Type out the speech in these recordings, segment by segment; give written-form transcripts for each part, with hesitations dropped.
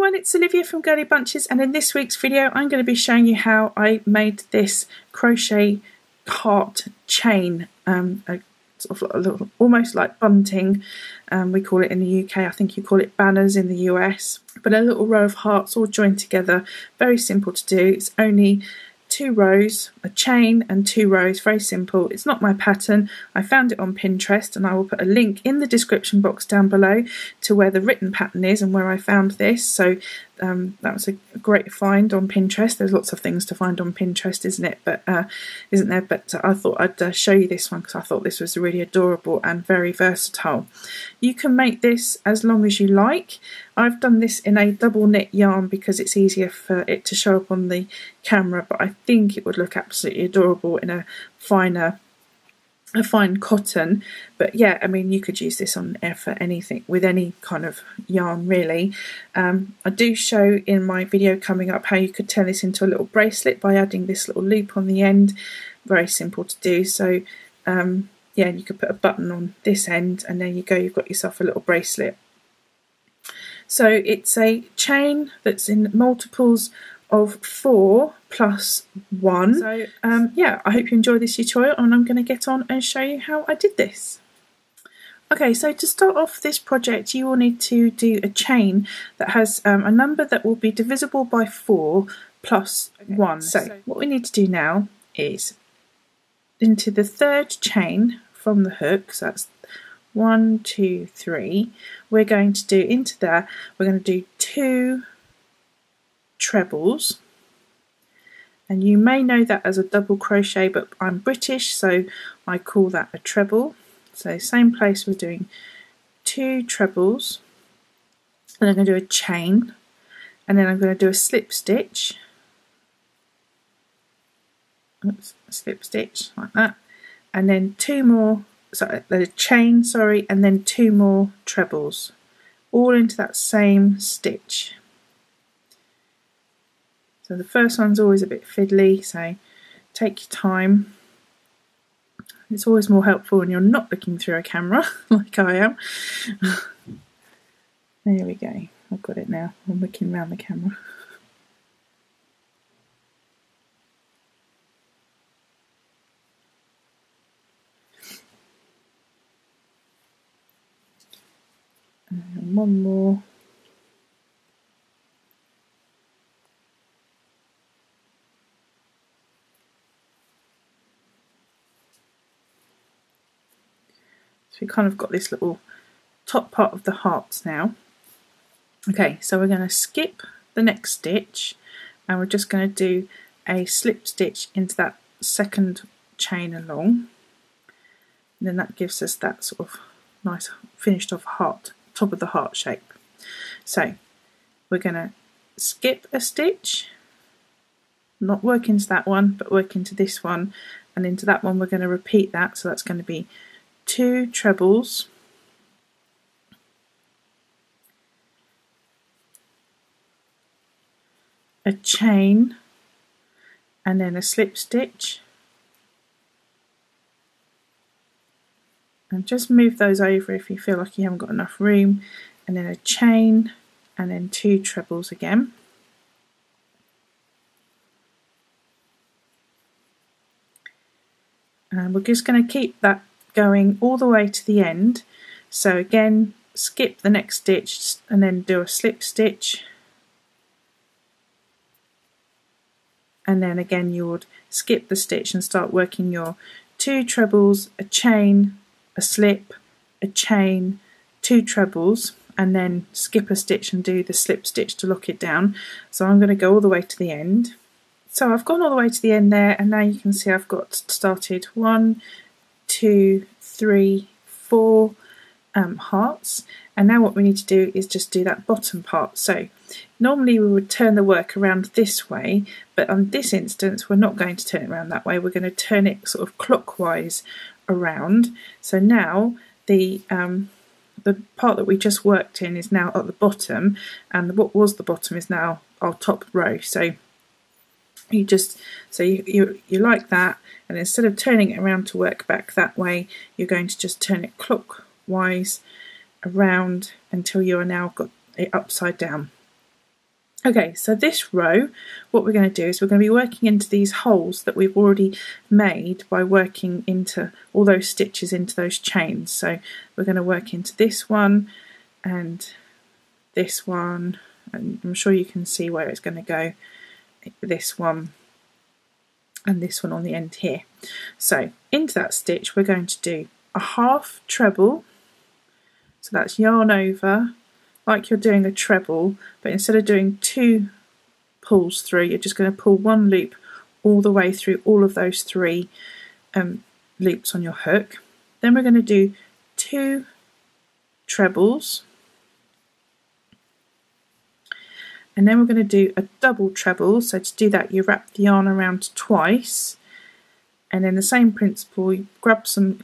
everyone, it's Olivia from Girlybunches, and in this week's video I'm going to be showing you how I made this crochet heart chain, a sort of a little, almost like bunting, we call it in the UK, I think you call it banners in the US, but a little row of hearts all joined together, very simple to do. It's only 2 rows, a chain and 2 rows, very simple. It's not my pattern, I found it on Pinterest, and I will put a link in the description box down below to where the written pattern is and where I found this. So that was a great find on Pinterest. There's lots of things to find on Pinterest, isn't it? But isn't there? But I thought I'd show you this one because I thought this was really adorable and very versatile. You can make this as long as you like. I've done this in a double knit yarn because it's easier for it to show up on the camera, but I think it would look absolutely adorable in a fine cotton. But yeah, I mean, you could use this on air for anything, with any kind of yarn really. I do show in my video coming up how you could turn this into a little bracelet by adding this little loop on the end. Very simple to do. So yeah, you could put a button on this end and there you go, you've got yourself a little bracelet. So it's a chain that's in multiples of 4 plus 1. So yeah, I hope you enjoy this tutorial, and I'm going to get on and show you how I did this. Okay, so to start off this project you will need to do a chain that has a number that will be divisible by 4 plus 1. So what we need to do now is into the 3rd chain from the hook, so that's 1, 2, 3, we're going to do into there, we're going to do 2 trebles, and you may know that as a double crochet, but I'm British so I call that a treble. So same place, we're doing 2 trebles, and I'm going to do a chain, and then I'm going to do a slip stitch, oops, a slip stitch like that, and then 2 more, sorry, the chain, sorry, and then 2 more trebles, all into that same stitch. So the first one's always a bit fiddly, so take your time. It's always more helpful when you're not looking through a camera like I am. There we go, I've got it now, I'm looking around the camera. And one more. So we kind of got this little top part of the hearts now. Okay, so we're going to skip the next stitch and we're just going to do a slip stitch into that 2nd chain along. And then that gives us that sort of nice finished off heart, top of the heart shape. So we're going to skip a stitch, not work into that one, but work into this one, and into that one we're going to repeat that, so that's going to be 2 trebles, a chain, and then a slip stitch, and just move those over if you feel like you haven't got enough room, and then a chain, and then 2 trebles again. And we're just going to keep that going all the way to the end. So again, skip the next stitch and then do a slip stitch, and then again you would skip the stitch and start working your 2 trebles, a chain, a slip, a chain, 2 trebles, and then skip a stitch and do the slip stitch to lock it down. So I'm going to go all the way to the end. So I've gone all the way to the end there, and now you can see I've got started 1, 2, 3, 4 hearts, and now what we need to do is just do that bottom part. So normally we would turn the work around this way, but on this instance we're not going to turn it around that way, we're going to turn it sort of clockwise around. So now the part that we just worked in is now at the bottom, and what was the bottom is now our top row. So you just, so you like that, and instead of turning it around to work back that way, you're going to just turn it clockwise around until you are now got it upside down. Okay, so this row, what we're going to do is we're going to be working into these holes that we've already made by working into all those stitches into those chains. So we're going to work into this one and this one, and I'm sure you can see where it's going to go, this one and this one on the end here. So into that stitch we're going to do a half treble, so that's yarn over like you're doing a treble, but instead of doing 2 pulls through, you're just going to pull 1 loop all the way through all of those 3 loops on your hook. Then we're going to do 2 trebles, and then we're going to do a double treble. So to do that, you wrap the yarn around twice, and then the same principle, you grab some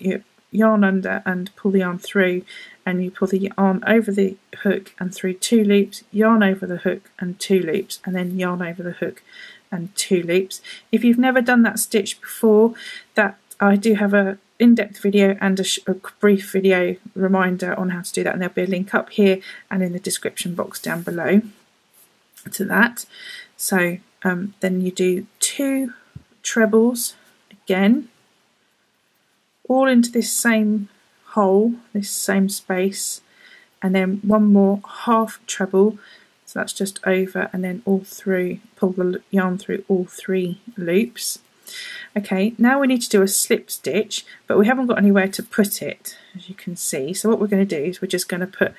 yarn under and pull the yarn through, and you pull the yarn over the hook and through 2 loops, yarn over the hook and 2 loops, and then yarn over the hook and 2 loops. If you've never done that stitch before, that I do have a in-depth video and a brief video reminder on how to do that, and there'll be a link up here and in the description box down below to that. So then you do 2 trebles again, all into this same hole, this same space, and then 1 more half treble, so that's just over, and then all through, pull the yarn through all 3 loops. Okay, now we need to do a slip stitch, but we haven't got anywhere to put it, as you can see. So what we're going to do is we're just going to put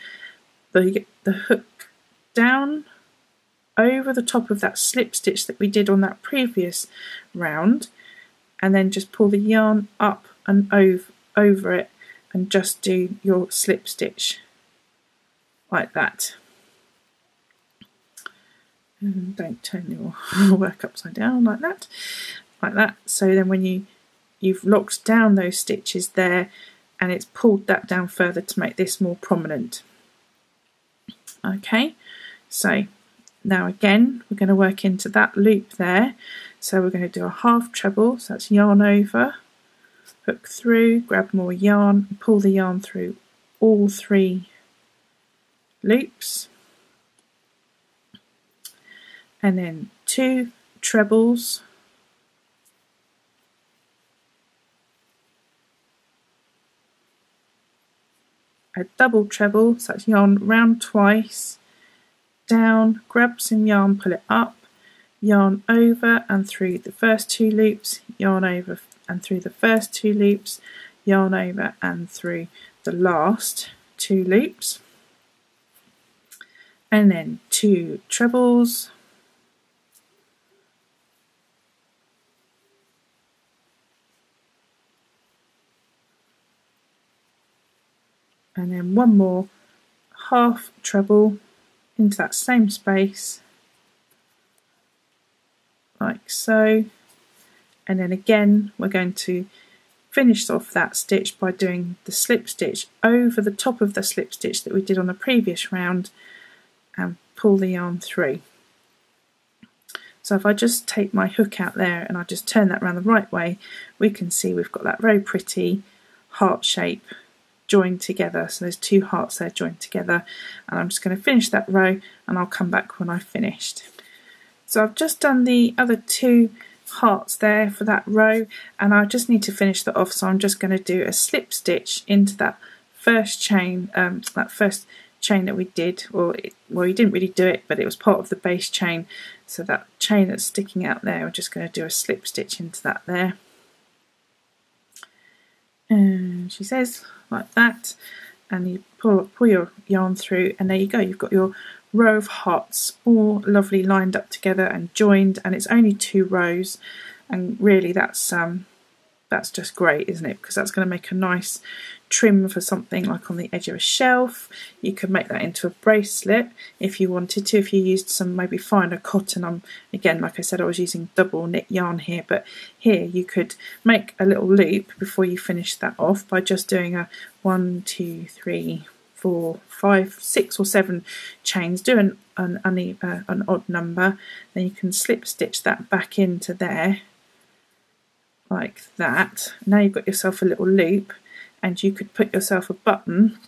the hook down over the top of that slip stitch that we did on that previous round, and then just pull the yarn up and over it, and just do your slip stitch like that. And don't turn your work upside down like that. So then when you've locked down those stitches there, and it's pulled that down further to make this more prominent. Okay, so now again we're going to work into that loop there. So we're going to do a half treble, so that's yarn over, hook through, grab more yarn, pull the yarn through all 3 loops, and then 2 trebles, a double treble, so that's yarn round twice, down, grab some yarn, pull it up, yarn over and through the first 2 loops, yarn over and through the first 2 loops, yarn over and through the last 2 loops, and then 2 trebles, and then 1 more half treble into that same space like so, and then again we're going to finish off that stitch by doing the slip stitch over the top of the slip stitch that we did on the previous round and pull the yarn through. So if I just take my hook out there and I just turn that around the right way, we can see we've got that very pretty heart shape joined together. So there's 2 hearts there joined together, and I'm just going to finish that row and I'll come back when I've finished. So I've just done the other 2 hearts there for that row, and I just need to finish that off, so I'm just going to do a slip stitch into that first chain, that we did, well you didn't really do it, but it was part of the base chain, so that chain that's sticking out there, we're just going to do a slip stitch into that there, and she says like that, and you pull your yarn through, and there you go, you've got your row of hearts all lovely lined up together and joined, and it's only 2 rows, and really that's just great, isn't it? Because that's going to make a nice trim for something like on the edge of a shelf. You could make that into a bracelet if you wanted to, if you used some maybe finer cotton. Again, like I said, I was using double knit yarn here, but here you could make a little loop before you finish that off by just doing a 1, 2, 3, 4, 5, 6 or 7 chains. Do an odd number, then you can slip stitch that back into there like that. Now you've got yourself a little loop, and you could put yourself a button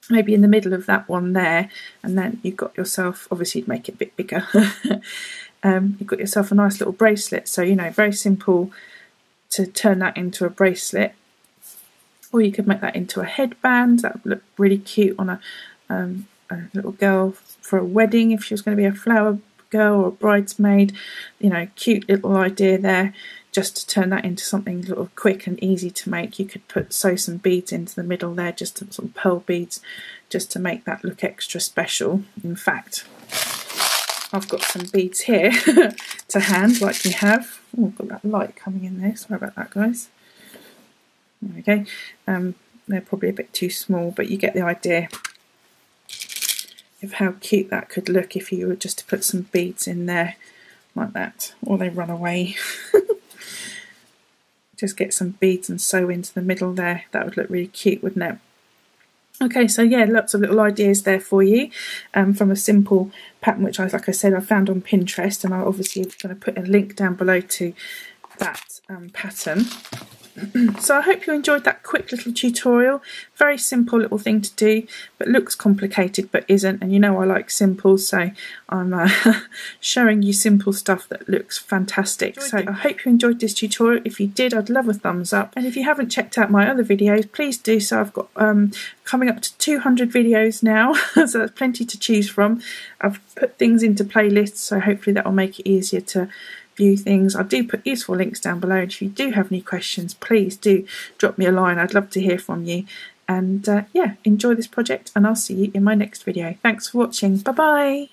maybe in the middle of that one there, and then you've got yourself, obviously you'd make it a bit bigger, you've got yourself a nice little bracelet. So, you know, very simple to turn that into a bracelet, or you could make that into a headband. That would look really cute on a little girl for a wedding, if she was going to be a flower girl or a bridesmaid. You know, cute little idea there, just to turn that into something a little quick and easy to make. You could sew some beads into the middle there, just some pearl beads, just to make that look extra special. In fact, I've got some beads here to hand, like we have. Oh, I've got that light coming in there, sorry about that, guys. Okay, they're probably a bit too small, but you get the idea of how cute that could look if you were just to put some beads in there like that, or they run away. Just get some beads and sew into the middle there. That would look really cute, wouldn't it? Okay, so yeah, lots of little ideas there for you from a simple pattern, which like I said, I found on Pinterest, and I'm obviously going to put a link down below to that pattern. So I hope you enjoyed that quick little tutorial. Very simple little thing to do, but looks complicated but isn't, and you know I like simple, so I'm showing you simple stuff that looks fantastic. So I hope you enjoyed this tutorial. If you did, I'd love a thumbs up, and if you haven't checked out my other videos, please do so. I've got coming up to 200 videos now, so that's plenty to choose from. I've put things into playlists, so hopefully that will make it easier to view things. I do put useful links down below, and if you do have any questions, please do drop me a line. I'd love to hear from you. And yeah, enjoy this project, and I'll see you in my next video. Thanks for watching. Bye bye.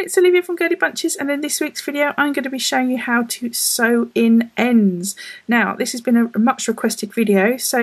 It's Olivia from Girlybunches, and in this week's video I'm going to be showing you how to sew in ends. Now, this has been a much requested video, so